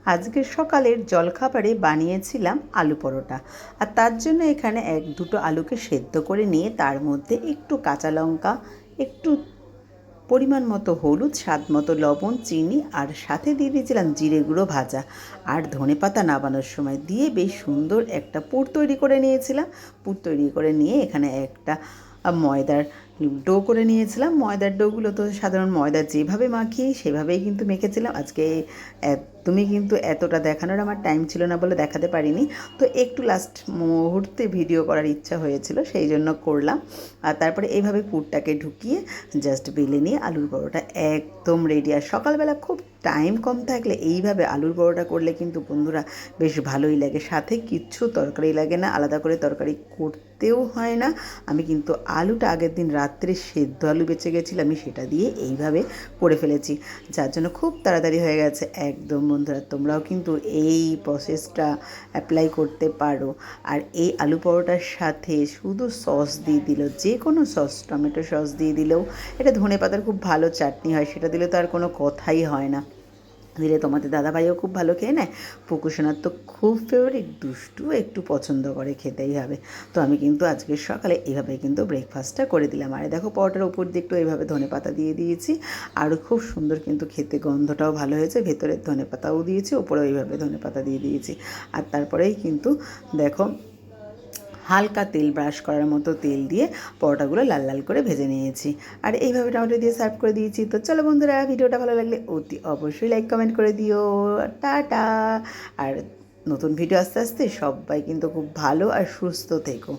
আজকের সকালের জলখাবারে বানিয়েছিলাম আলু পরোটা। আর তার জন্য এখানে এক দুটো আলুকে সেদ্ধ করে নিয়ে তার মধ্যে একটু কাঁচা লঙ্কা, একটু পরিমাণ মতো হলুদ, স্বাদ মতো লবণ, চিনি আর সাথে দিয়ে দিয়েছিলাম জিরে গুঁড়ো ভাজা আর ধনেপাতা নামানোর সময় দিয়ে বেশ সুন্দর একটা পুর তৈরি করে নিয়েছিলাম। পুর তৈরি করে নিয়ে এখানে একটা ময়দার ডো করে নিয়েছিলাম। ময়দার ডোগুলো তো সাধারণ ময়দা যেভাবে মাখি সেভাবেই কিন্তু মেখেছিলাম। আজকে একদমই কিন্তু এতটা দেখানোর আমার টাইম ছিল না বলে দেখাতে পারিনি। তো একটু লাস্ট মুহূর্তে ভিডিও করার ইচ্ছা হয়েছিল, সেই জন্য করলাম। আর তারপরে এইভাবে পুরটাকে ঢুকিয়ে জাস্ট বেলে নিয়ে আলুর পরোটা একদম রেডি। আর সকালবেলা খুব টাইম কম থাকলে এইভাবে আলুর পরোটা করলে কিন্তু বন্ধুরা বেশ ভালোই লাগে। সাথে কিচ্ছু তরকারি লাগে না, আলাদা করে তরকারি করতেও হয় না। আমি কিন্তু আলুটা আগের দিন রাত্রে সেদ্ধ আলু বেঁচে গেছিলো, আমি সেটা দিয়ে এইভাবে করে ফেলেছি, যার জন্য খুব তাড়াতাড়ি হয়ে গেছে একদম। বন্ধুরা তোমরাও কিন্তু এই প্রসেসটা অ্যাপ্লাই করতে পারো। আর এই আলু পরোটার সাথে শুধু সস দিয়ে দিল, যে কোনো সস, টমেটো সস দিয়ে দিলেও, এটা ধনেপাতার খুব ভালো চাটনি হয়, সেটা দিলে তো আর কোনো কথাই হয় না। দিলে তোমাদের দাদাভাইও খুব ভালো খেয়ে নেয়। পুকুসোনার তো খুব ফেভারিট, দুষ্টু একটু পছন্দ করে, খেতেই হবে। তো আমি কিন্তু আজকের সকালে এইভাবে কিন্তু ব্রেকফাস্টটা করে দিলাম। আর দেখো পরোটার উপর দিয়ে একটু এইভাবে ধনেপাতা দিয়ে দিয়েছি, আরও খুব সুন্দর কিন্তু খেতে, গন্ধটাও ভালো হয়েছে। ভেতরের ধনেপাতাও দিয়েছি, ওপরেও এইভাবে ধনেপাতা দিয়ে দিয়েছি। আর তারপরেই কিন্তু দেখো হালকা তেল, ব্রাশ করার মতো তেল দিয়ে পরোটাগুলো লাল লাল করে ভেজে নিয়েছি। আর এইভাবে টমেটো দিয়ে সার্ভ করে দিয়েছি। তো চলো বন্ধুরা, ভিডিওটা ভালো লাগলে অতি অবশ্যই লাইক কমেন্ট করে দিও। টাটা। আর নতুন ভিডিও আস্তে আস্তে, সবাই কিন্তু খুব ভালো আর সুস্থ থেকো।